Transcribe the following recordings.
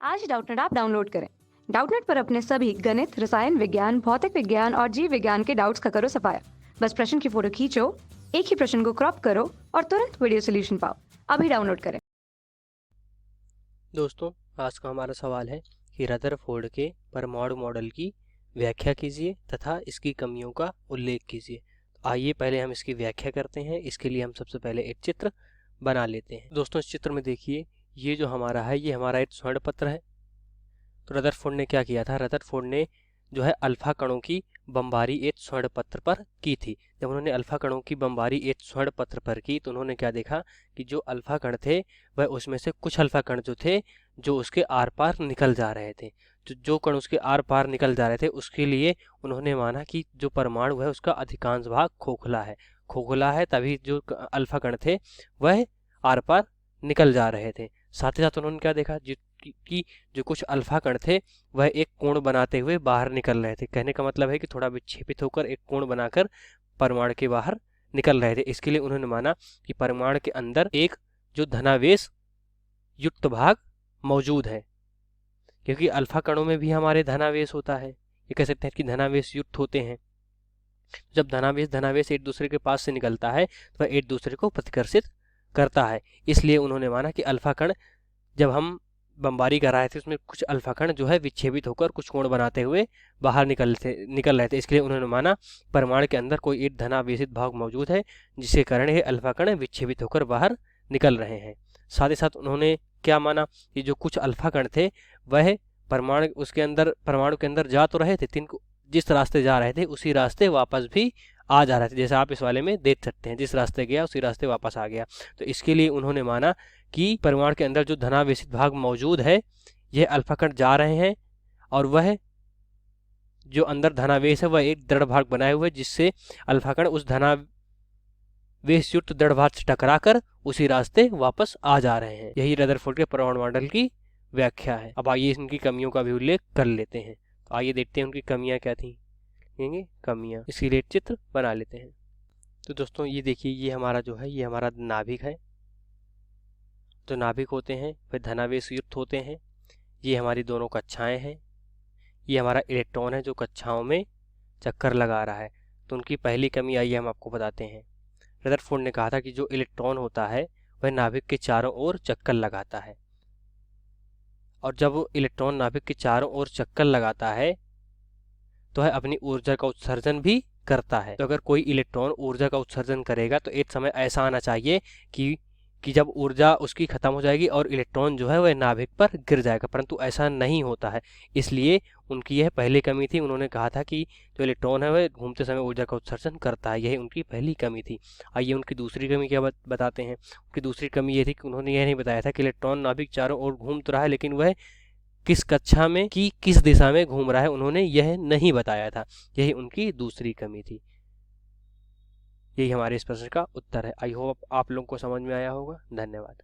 आज ही Doubtnut app download करें। Doubtnut पर अपने सभी गणित, रसायन विज्ञान, भौतिक विज्ञान और जीव विज्ञान के डाउट्स का करो सफाया। बस प्रश्न की फोटो खींचो, एक ही प्रश्न को क्रॉप करो और तुरंत वीडियो सोल्यूशन पाओ। अभी डाउनलोड करें। दोस्तों, आज का हमारा सवाल है कि रदरफोर्ड के परमाणु मॉडल की व्याख्या कीजिए तथा इसकी कमियों का उल्लेख कीजिए। तो आइए पहले हम इसकी व्याख्या करते हैं। इसके लिए हम सबसे पहले एक चित्र बना लेते हैं। दोस्तों, इस चित्र में देखिए, ये जो हमारा है ये हमारा एक स्वर्ण पत्र है। तो रदरफोर्ड ने क्या किया था? रदरफोर्ड ने जो है अल्फा कणों की बमबारी एक स्वर्ण पत्र पर की थी। जब उन्होंने अल्फा कणों की बमबारी एक स्वर्ण पत्र पर की तो उन्होंने क्या देखा कि जो अल्फा कण थे वह उसमें से कुछ अल्फा कण जो थे जो उसके आर पार निकल जा रहे थे। जो कण उसके आर पार निकल जा रहे थे उसके लिए उन्होंने माना कि जो परमाणु है उसका अधिकांश भाग खोखला है, तभी जो अल्फा कण थे वह आर पार निकल जा रहे थे। साथ ही साथ उन्होंने क्या देखा कि जो कुछ अल्फा कण थे वह एक कोण बनाते हुए बाहर निकल रहे थे। कहने का मतलब है कि थोड़ा विक्षेपित होकर एक कोण बनाकर परमाणु के बाहर निकल रहे थे। इसके लिए उन्होंने माना कि परमाणु के अंदर एक जो धनावेश युक्त भाग मौजूद है, क्योंकि अल्फा कणों में भी हमारे धनावेश होता है। ये कह सकते हैं कि धनावेश युक्त होते हैं। जब धनावेश एक दूसरे के पास से निकलता है तो वह एक दूसरे को प्रतिकर्षित करता है। इसलिए उन्होंने माना कि अल्फा कण जब हम बमबारी कर रहे थे उसमें कुछ अल्फा कण जो है विक्षेपित होकर कुछ कोण बनाते हुए बाहर निकल रहे थे। इसके लिए उन्होंने माना परमाणु के अंदर कोई एक धनावेशित भाग मौजूद है जिसके कारण ये अल्फा कण विक्षेपित होकर बाहर निकल रहे हैं। साथ ही साथ उन्होंने क्या माना कि जो कुछ अल्फा कण थे वह परमाणु के अंदर जा तो रहे थे, जिस रास्ते जा रहे थे उसी रास्ते वापस भी आ जा रहे थे। जैसे आप इस वाले में देख सकते हैं, जिस रास्ते गया उसी रास्ते वापस आ गया। तो इसके लिए उन्होंने माना कि परमाणु के अंदर जो धनावेशित भाग मौजूद है यह अल्फा कण जा रहे हैं और वह जो अंदर धनावेश है वह एक दृढ़ भाग बनाए हुए जिससे अल्फा कण उस धनावेश युक्त दृढ़ भाग से टकराकर उसी रास्ते वापस आ जा रहे हैं। यही रदरफोर्ड के परमाणु मॉडल की व्याख्या है। अब आइए इनकी कमियों का भी उल्लेख कर लेते हैं। तो आइए देखते हैं उनकी कमियां क्या थी। कमियां, इसके लिए चित्र बना लेते हैं। तो दोस्तों ये देखिए, ये हमारा जो है ये हमारा नाभिक है। जो नाभिक होते हैं वह धनावेश युक्त होते हैं। ये हमारी दोनों कक्षाएं हैं। ये हमारा इलेक्ट्रॉन है जो कक्षाओं में चक्कर लगा रहा है। तो उनकी पहली कमी आइए हम आपको बताते हैं। रदरफोर्ड ने कहा था कि जो इलेक्ट्रॉन होता है वह नाभिक के चारों ओर चक्कर लगाता है, और जब इलेक्ट्रॉन नाभिक के चारों ओर चक्कर लगाता है तो वह अपनी ऊर्जा का उत्सर्जन भी करता है। तो अगर कोई इलेक्ट्रॉन ऊर्जा का उत्सर्जन करेगा तो एक समय ऐसा आना चाहिए कि जब ऊर्जा उसकी खत्म हो जाएगी और इलेक्ट्रॉन जो है वह नाभिक पर गिर जाएगा, परंतु ऐसा नहीं होता है। इसलिए उनकी यह पहली कमी थी। उन्होंने कहा था कि जो इलेक्ट्रॉन है वह घूमते समय ऊर्जा का उत्सर्जन करता है। यही उनकी पहली कमी थी। आइए उनकी दूसरी कमी क्या बताते हैं। उनकी दूसरी कमी ये थी कि उन्होंने यह नहीं बताया था कि इलेक्ट्रॉन नाभिक चारों ओर घूम तो रहा है, लेकिन वह किस कक्षा में कि किस दिशा में घूम रहा है उन्होंने यह नहीं बताया था। यही उनकी दूसरी कमी थी। यही हमारे इस प्रश्न का उत्तर है। आई होप आप लोगों को समझ में आया होगा। धन्यवाद।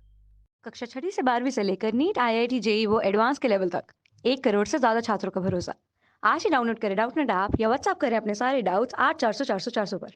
कक्षा 6 से 12वीं से लेकर नीट, IIT, JEE वो एडवांस के लेवल तक 1 करोड़ से ज्यादा छात्रों का भरोसा। आज ही डाउनलोड करें डाउटनेट ऐप या व्हाट्सएप करें अपने सारे डाउट्स 8400 400 400 पर।